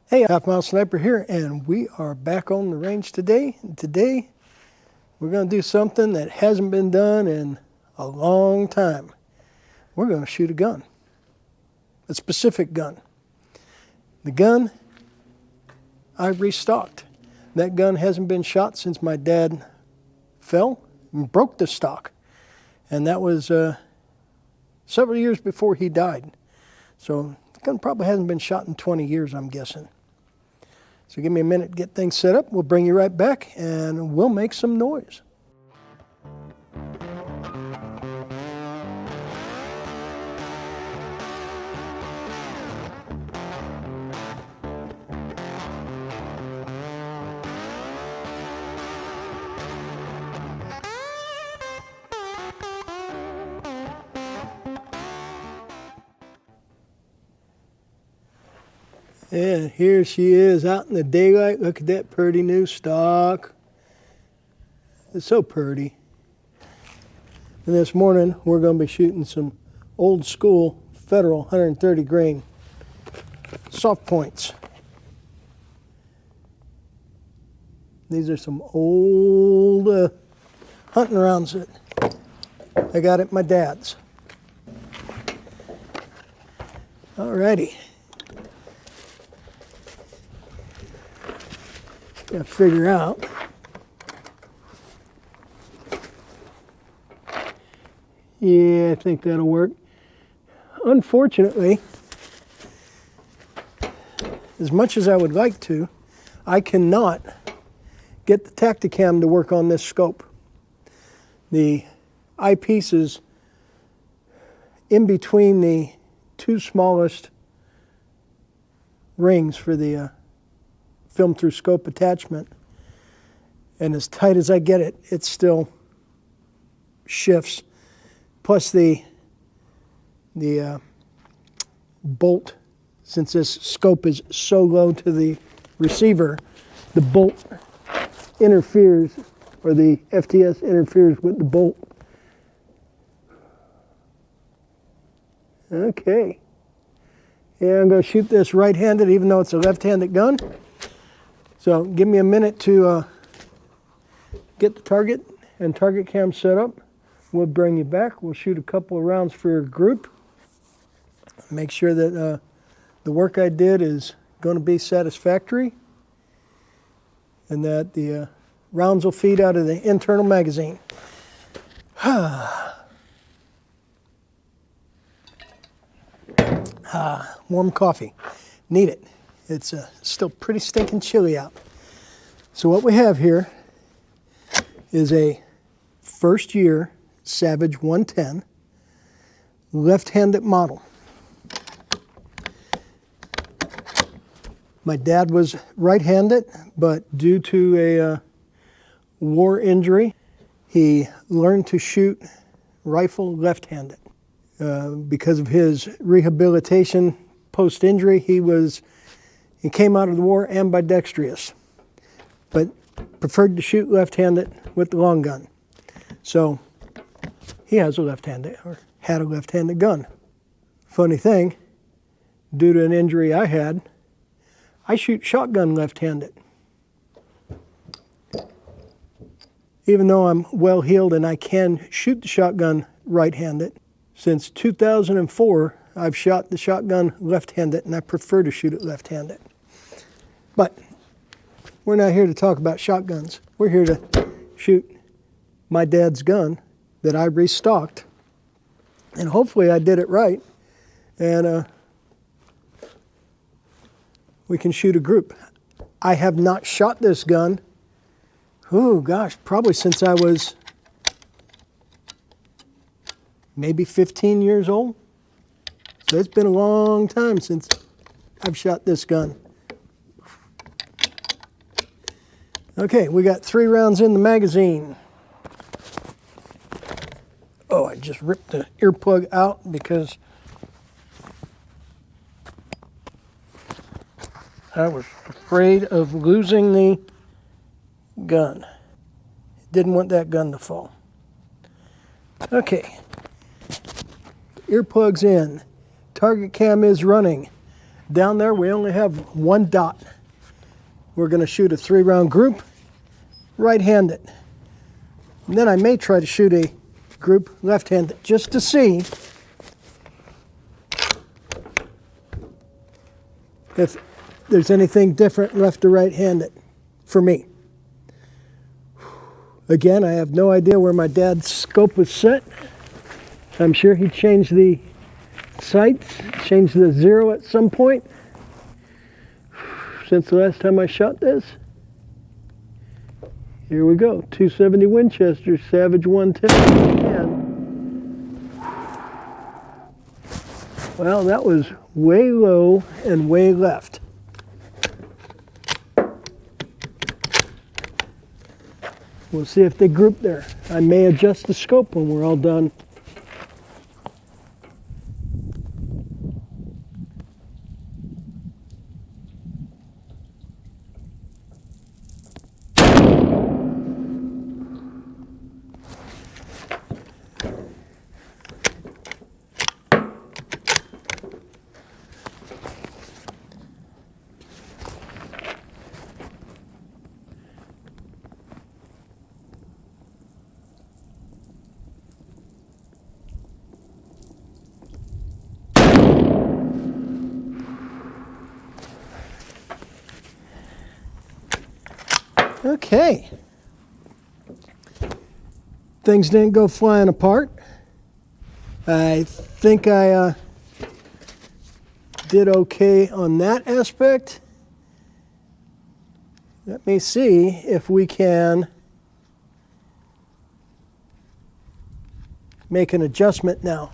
Hey, Halfmilesniper here, and we are back on the range today. Today, we're going to do something that hasn't been done in a long time. We're going to shoot a gun, a specific gun. The gun I restocked. That gun hasn't been shot since my dad fell and broke the stock, and that was several years before he died. So the gun probably hasn't been shot in 20 years, I'm guessing. So give me a minute to get things set up. We'll bring you right back and we'll make some noise. And here she is out in the daylight. Look at that pretty new stock. It's so pretty. And this morning we're going to be shooting some old school Federal 130 grain soft points. These are some old hunting rounds that I got at my dad's. Alrighty. Got to figure out yeah, I think that'll work. Unfortunately, as much as I would like to, I cannot get the Tacticam to work on this scope. The eyepiece is in between the two smallest rings for the film through scope attachment, and as tight as I get it, it still shifts. Plus the bolt, since this scope is so low to the receiver, the bolt interferes, or the FTS interferes with the bolt. Okay. Yeah, I'm going to shoot this right-handed even though it's a left-handed gun. So give me a minute to get the target and target cam set up. We'll bring you back. We'll shoot a couple of rounds for your group. Make sure that the work I did is going to be satisfactory and that the rounds will feed out of the internal magazine. Warm coffee. Need it. It's still pretty stinking chilly out. So what we have here is a first year Savage 110 left-handed model. My dad was right-handed, but due to a war injury, he learned to shoot rifle left-handed. Because of his rehabilitation post-injury, he came out of the war ambidextrous, but preferred to shoot left-handed with the long gun. So he has a left-handed, or had a left-handed gun. Funny thing, due to an injury I had, I shoot shotgun left-handed. Even though I'm well-heeled and I can shoot the shotgun right-handed, since 2004, I've shot the shotgun left-handed, and I prefer to shoot it left-handed. But we're not here to talk about shotguns. We're here to shoot my dad's gun that I restocked. And hopefully I did it right. And we can shoot a group. I have not shot this gun, oh gosh, probably since I was maybe 15 years old. So it's been a long time since I've shot this gun. Okay, we got 3 rounds in the magazine. Oh, I just ripped the earplug out because I was afraid of losing the gun. Didn't want that gun to fall. Okay. Earplugs in. Target cam is running. Down there we only have one dot. We're going to shoot a 3-round group, right-handed. And then I may try to shoot a group left-handed just to see if there's anything different left or right-handed for me. Again, I have no idea where my dad's scope was set. I'm sure he changed the sights, changed the zero at some point since the last time I shot this. Here we go, 270 Winchester, Savage 110. Well, that was way low and way left. We'll see if they group there. I may adjust the scope when we're all done. Okay. Things didn't go flying apart. I think I did okay on that aspect. Let me see if we can make an adjustment now.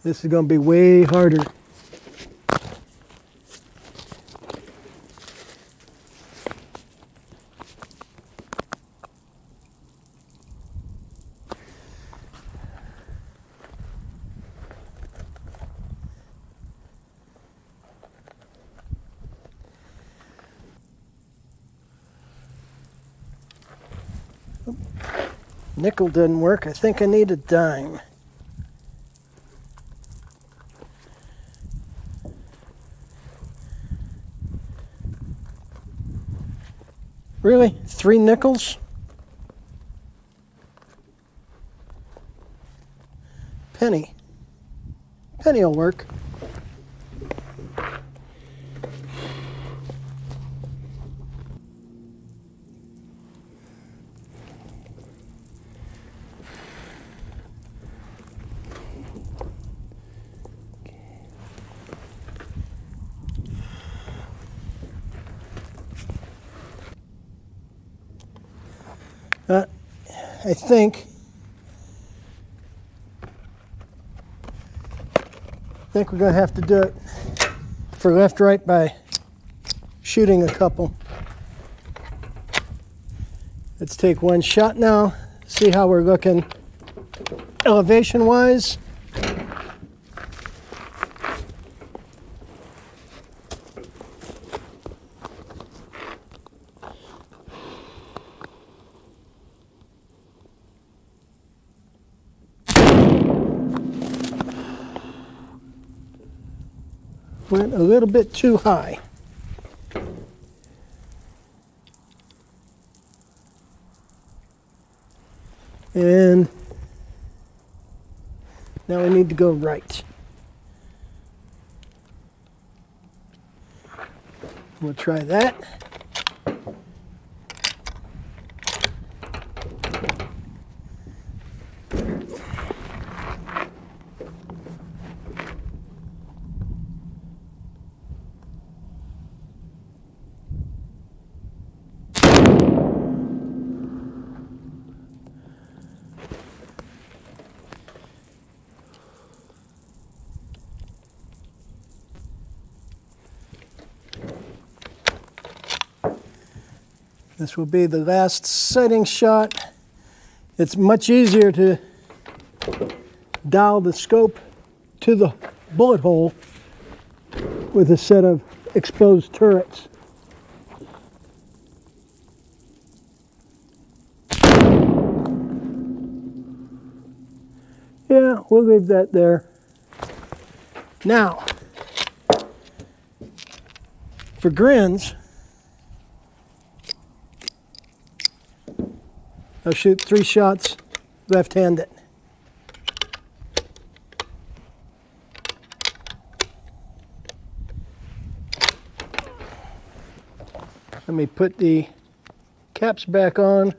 This is going to be way harder. Nickel didn't work. I think I need a dime. Really? 3 nickels? Penny. Penny will work. I think we're going to have to do it for left-right by shooting a couple. Let's take one shot now, see how we're looking elevation-wise. Went a little bit too high. And now we need to go right. We'll try that. This will be the last sighting shot. It's much easier to dial the scope to the bullet hole with a set of exposed turrets. we'll leave that there. Now, for grins, I'll shoot 3 shots left-handed. Let me put the caps back on.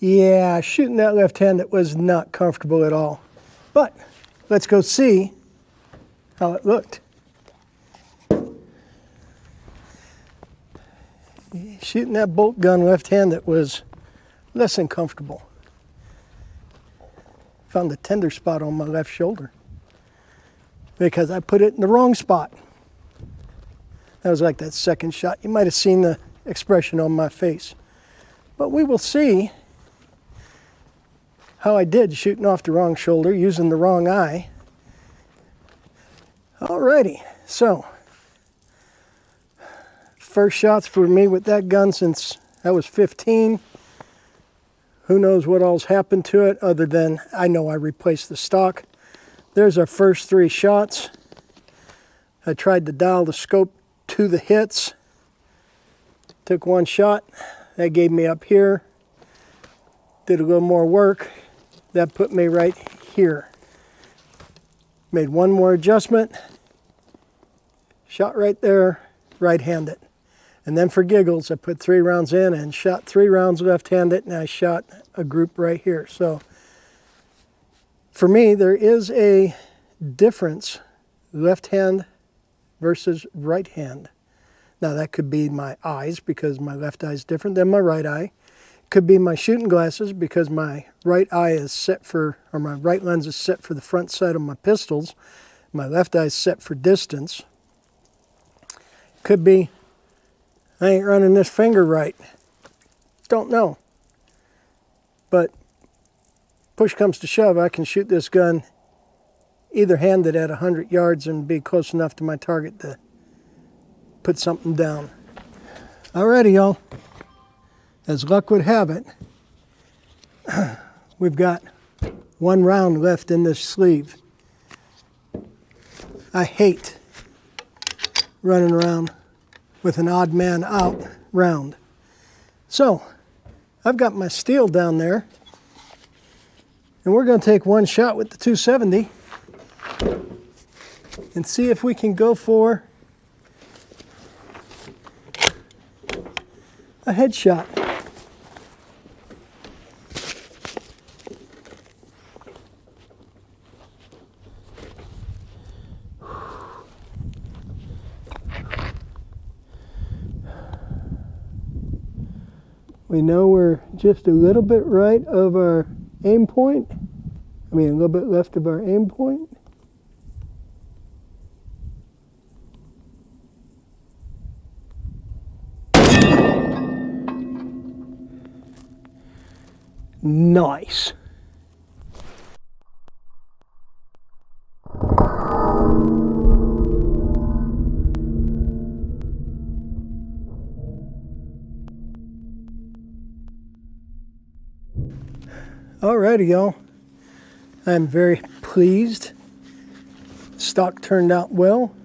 Yeah, shooting that left-handed was not comfortable at all. But let's go see how it looked. Shooting that bolt gun left-handed was less than comfortable. Found a tender spot on my left shoulder because I put it in the wrong spot. That was like that second shot. You might have seen the expression on my face. But we will see how I did shooting off the wrong shoulder, using the wrong eye. Alrighty, so first shots for me with that gun since I was 15. Who knows what all's happened to it other than I know I replaced the stock. There's our first 3 shots. I tried to dial the scope to the hits. Took 1 shot. That gave me up here. Did a little more work. That put me right here. Made 1 more adjustment. Shot right there, right-handed. And then for giggles, I put 3 rounds in and shot 3 rounds left-handed, and I shot a group right here. So for me, there is a difference, left hand versus right hand. Now that could be my eyes because my left eye is different than my right eye. Could be my shooting glasses because my right eye is set for, or my right lens is set for the front sight of my pistols. My left eye is set for distance. Could be I ain't running this finger right. Don't know. But push comes to shove, I can shoot this gun either handed at 100 yards and be close enough to my target to put something down. Alrighty, y'all. As luck would have it, we've got 1 round left in this sleeve. I hate running around with an odd man out round. So, I've got my steel down there, and we're going to take 1 shot with the 270 and see if we can go for a headshot. We know we're just a little bit right of our aim point. I mean, a little bit left of our aim point. Nice. Alrighty, y'all. I'm very pleased. Stock turned out well.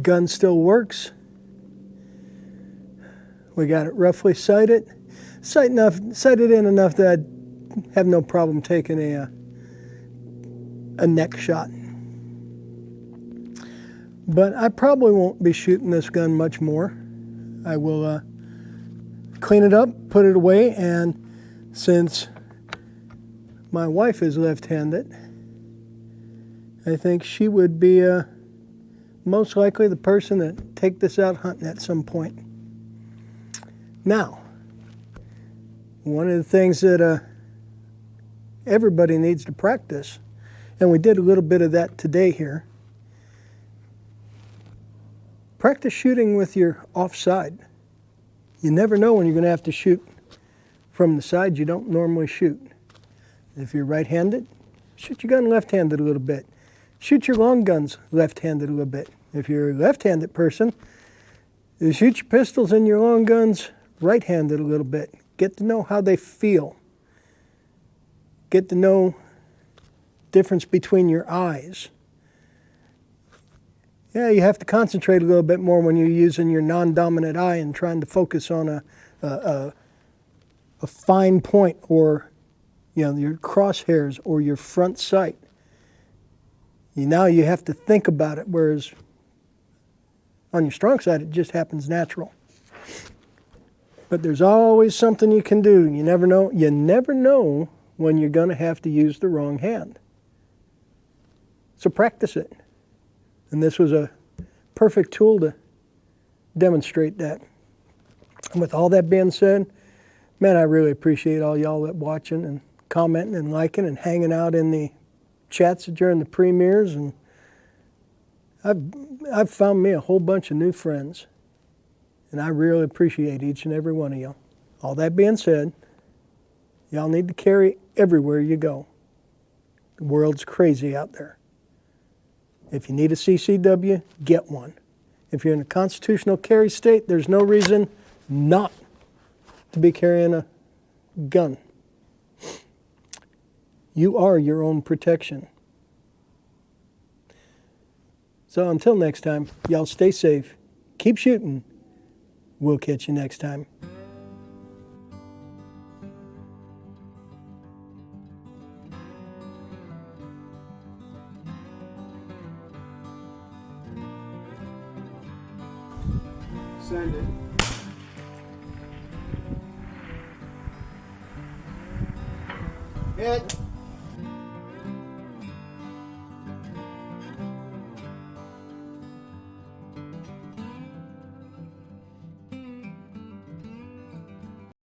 Gun still works. We got it roughly sighted. Sighted in enough that I'd have no problem taking a neck shot. But I probably won't be shooting this gun much more. I will clean it up, put it away, and since my wife is left-handed, I think she would be most likely the person to take this out hunting at some point. Now, one of the things that everybody needs to practice, and we did a little bit of that today here, practice shooting with your offside. You never know when you're going to have to shoot from the side you don't normally shoot. If you're right-handed, shoot your gun left-handed a little bit. Shoot your long guns left-handed a little bit. If you're a left-handed person, you shoot your pistols and your long guns right-handed a little bit. Get to know how they feel. Get to know the difference between your eyes. Yeah, you have to concentrate a little bit more when you're using your non-dominant eye and trying to focus on a fine point, or your crosshairs or your front sight. Now you have to think about it, whereas on your strong side it just happens natural. But there's always something you can do. You never know. You never know when you're going to have to use the wrong hand. So practice it. And this was a perfect tool to demonstrate that. And with all that being said, man, I really appreciate all y'all that watching and commenting and liking and hanging out in the chats during the premieres. And I've found me a whole bunch of new friends. And I really appreciate each and every one of y'all. All that being said, y'all need to carry everywhere you go. The world's crazy out there. If you need a CCW, get one. If you're in a constitutional carry state, there's no reason not to be carrying a gun. You are your own protection. So until next time, y'all stay safe. Keep shooting. We'll catch you next time. Send it. Hit.